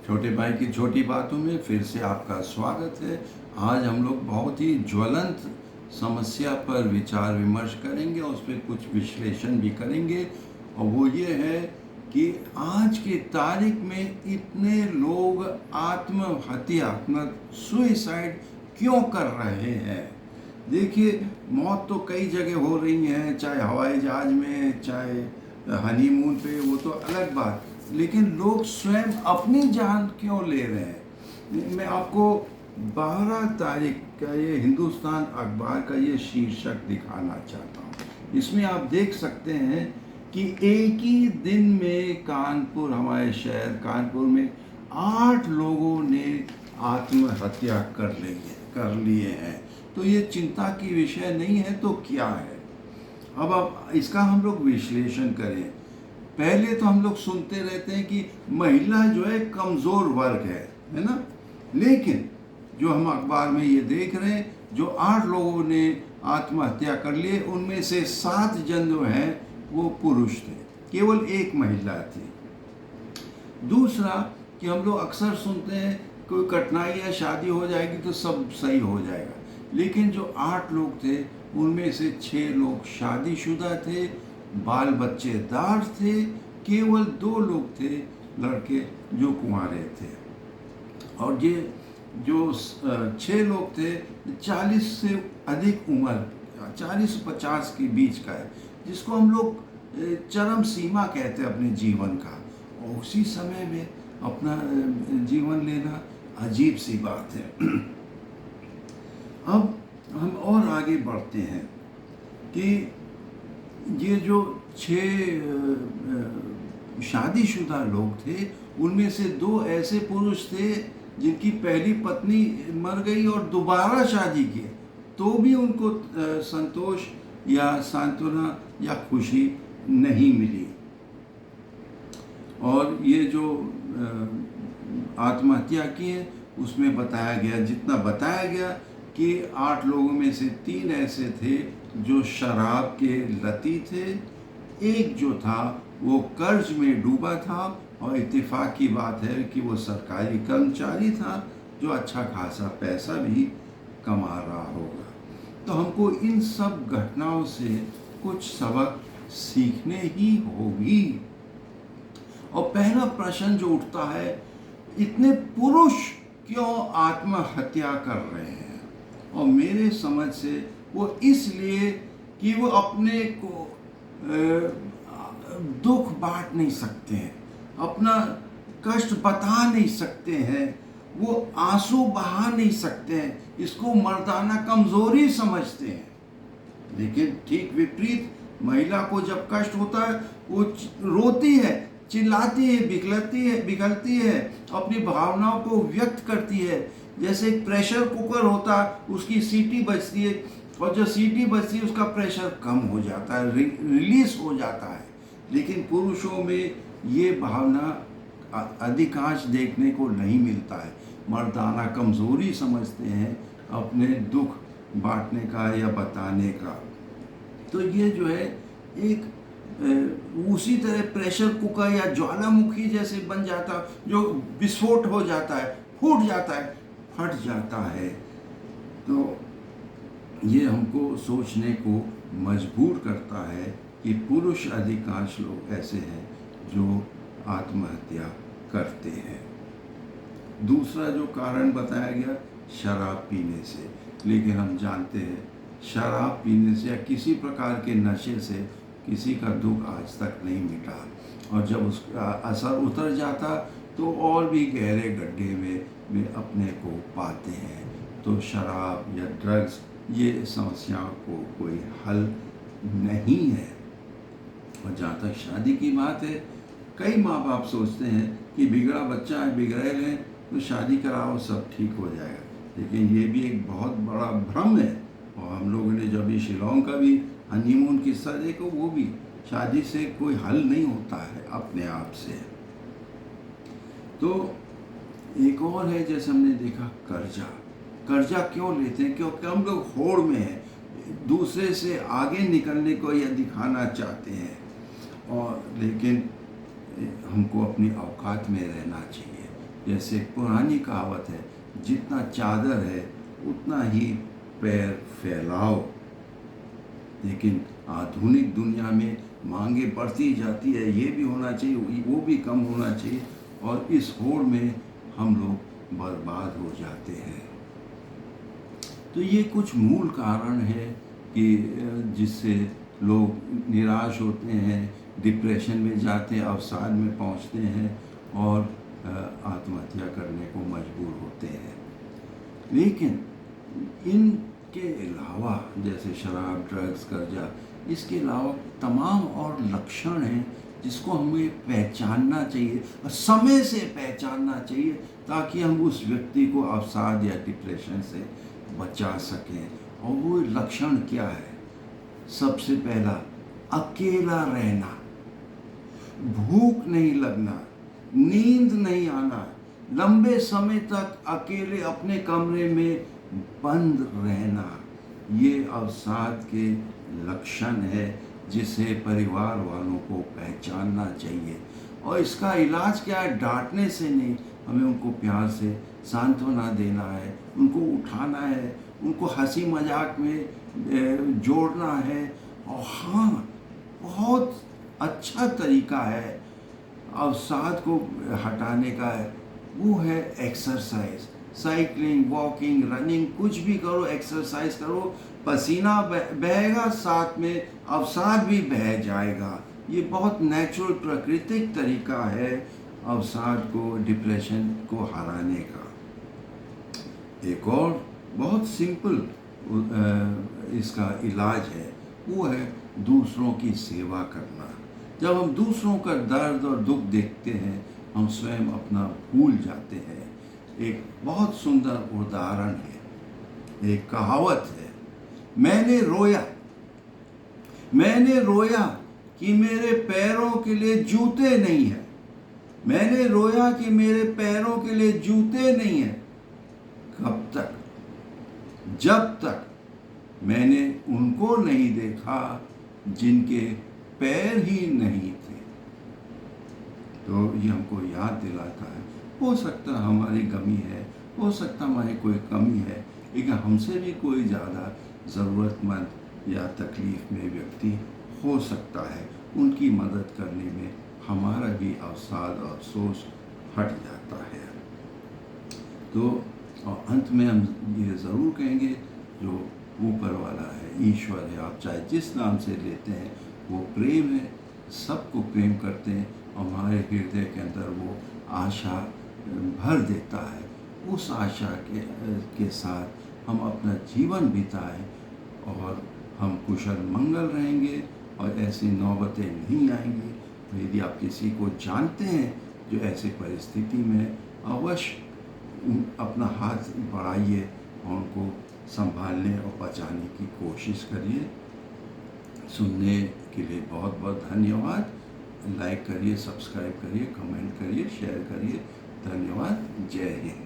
छोटे भाई की छोटी बातों में फिर से आपका स्वागत है। आज हम लोग बहुत ही ज्वलंत समस्या पर विचार विमर्श करेंगे और उस पर कुछ विश्लेषण भी करेंगे, और वो ये है कि आज की तारीख में इतने लोग आत्महत्या मतलब सुइसाइड क्यों कर रहे हैं। देखिए, मौत तो कई जगह हो रही है, चाहे हवाई जहाज में, चाहे हनीमून पे, वो तो अलग बात, लेकिन लोग स्वयं अपनी जान क्यों ले रहे हैं। मैं आपको 12 तारीख का ये हिंदुस्तान अखबार का ये शीर्षक दिखाना चाहता हूँ। इसमें आप देख सकते हैं कि एक ही दिन में कानपुर, हमारे शहर कानपुर में 8 लोगों ने आत्महत्या कर लिए हैं। तो ये चिंता की विषय नहीं है तो क्या है। अब इसका हम लोग विश्लेषण करें। पहले तो हम लोग सुनते रहते हैं कि महिला जो है कमज़ोर वर्ग है ना, लेकिन जो हम अखबार में ये देख रहे हैं, जो 8 लोगों ने आत्महत्या कर लिए, उनमें से 7 जन जो हैं वो पुरुष थे, केवल एक महिला थी। दूसरा कि हम लोग अक्सर सुनते हैं कोई कठिनाई या शादी हो जाएगी तो सब सही हो जाएगा, लेकिन जो 8 लोग थे उनमें से 6 लोग शादीशुदा थे, बाल बच्चेदार थे, केवल 2 लोग थे लड़के जो कुंवारे थे। और ये जो 6 लोग थे 40 से अधिक उम्र, 40 से 50 के बीच का है, जिसको हम लोग चरम सीमा कहते हैं अपने जीवन का, और उसी समय में अपना जीवन लेना अजीब सी बात है। अब हम और आगे बढ़ते हैं कि ये जो 6 शादीशुदा लोग थे, उनमें से 2 ऐसे पुरुष थे जिनकी पहली पत्नी मर गई और दोबारा शादी की, तो भी उनको संतोष या सांत्वना या खुशी नहीं मिली। और ये जो आत्महत्या की है उसमें बताया गया, जितना बताया गया कि 8 लोगों में से 3 ऐसे थे जो शराब के लती थे, एक जो था वो कर्ज में डूबा था, और इत्तेफाक की बात है कि वो सरकारी कर्मचारी था जो अच्छा खासा पैसा भी कमा रहा होगा। तो हमको इन सब घटनाओं से कुछ सबक सीखने ही होगी। और पहला प्रश्न जो उठता है, इतने पुरुष क्यों आत्महत्या कर रहे हैं। और मेरे समझ से वो इसलिए कि वो अपने को दुख बांट नहीं सकते हैं, अपना कष्ट बता नहीं सकते हैं, वो आंसू बहा नहीं सकते हैं, इसको मर्दाना कमजोरी समझते हैं। लेकिन ठीक विपरीत, महिला को जब कष्ट होता है वो रोती है, चिल्लाती है, बिगलती है, अपनी भावनाओं को व्यक्त करती है। जैसे एक प्रेशर कुकर होता, उसकी सीटी बजती है, और जो सीटी बजती है उसका प्रेशर कम हो जाता है, रिलीज हो जाता है। लेकिन पुरुषों में ये भावना अधिकांश देखने को नहीं मिलता है। मर्दाना कमजोरी समझते हैं अपने दुख बांटने का या बताने का। तो ये जो है एक उसी तरह प्रेशर कुकर या ज्वालामुखी जैसे बन जाता, जो विस्फोट हो जाता है, फूट जाता है, फट जाता है। तो ये हमको सोचने को मजबूर करता है कि पुरुष अधिकांश लोग ऐसे हैं जो आत्महत्या करते हैं। दूसरा जो कारण बताया गया, शराब पीने से। लेकिन हम जानते हैं शराब पीने से या किसी प्रकार के नशे से किसी का दुख आज तक नहीं मिटा, और जब उसका असर उतर जाता तो और भी गहरे गड्ढे में वे अपने को पाते हैं। तो शराब या ड्रग्स ये समस्याओं को कोई हल नहीं है। और जहाँ तक शादी की बात है, कई माँ बाप सोचते हैं कि बिगड़ा बच्चा है, बिगड़ेल है, तो शादी कराओ सब ठीक हो जाएगा। लेकिन ये भी एक बहुत बड़ा भ्रम है। और हम लोगों ने जब ये शिलोंग का भी हनीमून किस्सा देखो, वो भी शादी से कोई हल नहीं होता है अपने आप से। तो एक और है, जैसे हमने देखा कर्जा क्यों लेते हैं, क्योंकि हम लोग होड़ में हैं, दूसरे से आगे निकलने को या दिखाना चाहते हैं। और लेकिन हमको अपनी औकात में रहना चाहिए। जैसे एक पुरानी कहावत है, जितना चादर है उतना ही पैर फैलाओ। लेकिन आधुनिक दुनिया में मांगे बढ़ती जाती है, ये भी होना चाहिए, वो भी कम होना चाहिए, और इस होड़ में हम लोग बर्बाद हो जाते हैं। तो ये कुछ मूल कारण है कि जिससे लोग निराश होते हैं, डिप्रेशन में जाते हैं, अवसाद में पहुंचते हैं और आत्महत्या करने को मजबूर होते हैं। लेकिन इनके अलावा जैसे शराब, ड्रग्स, कर्जा, इसके अलावा तमाम और लक्षण हैं जिसको हमें पहचानना चाहिए और समय से पहचानना चाहिए, ताकि हम उस व्यक्ति को अवसाद या डिप्रेशन से बचा सकें। और वो लक्षण क्या है? सबसे पहला, अकेला रहना, भूख नहीं लगना, नींद नहीं आना, लंबे समय तक अकेले अपने कमरे में बंद रहना, ये अवसाद के लक्षण है जिसे परिवार वालों को पहचानना चाहिए। और इसका इलाज क्या है? डांटने से नहीं, हमें उनको प्यार से सांत्वना देना है, उनको उठाना है, उनको हंसी मजाक में जोड़ना है। और हाँ, बहुत अच्छा तरीका है अवसाद को हटाने का है, वो है एक्सरसाइज। साइकिलिंग, वॉकिंग, रनिंग, कुछ भी करो, एक्सरसाइज करो, पसीना बहेगा, साथ में अवसाद भी बह जाएगा। ये बहुत नेचुरल, प्राकृतिक तरीका है अवसाद को, डिप्रेशन को हराने का। एक और बहुत सिंपल इसका इलाज है, वो है दूसरों की सेवा करना। जब हम दूसरों का दर्द और दुख देखते हैं, हम स्वयं अपना भूल जाते हैं। एक बहुत सुंदर उदाहरण है, एक कहावत है, मैंने रोया कि मेरे पैरों के लिए जूते नहीं हैं। मैंने रोया कि मेरे पैरों के लिए जूते नहीं हैं। कब तक? जब तक मैंने उनको नहीं देखा जिनके पैर ही नहीं थे। तो ये हमको याद दिलाता है, हो सकता हमारी कमी है, हो सकता हमारी कोई कमी है, लेकिन हमसे भी कोई ज़्यादा ज़रूरतमंद या तकलीफ़ में व्यक्ति हो सकता है। उनकी मदद करने में हमारा भी अवसाद और अफसोस हट जाता है। तो और अंत में हम ये ज़रूर कहेंगे, जो ऊपर वाला है, ईश्वर है, आप चाहे जिस नाम से लेते हैं, वो प्रेम है, सबको प्रेम करते हैं, हमारे हृदय के अंदर वो आशा भर देता है। उस आशा के साथ हम अपना जीवन बिताएं और हम कुशल मंगल रहेंगे और ऐसी नौबतें नहीं आएंगी। तो यदि आप किसी को जानते हैं जो ऐसी परिस्थिति में, अवश्य अपना हाथ बढ़ाइए और उनको संभालने और बचाने की कोशिश करिए। सुनने के लिए बहुत बहुत धन्यवाद। लाइक करिए, सब्सक्राइब करिए, कमेंट करिए, शेयर करिए। धन्यवाद। जय हिंद।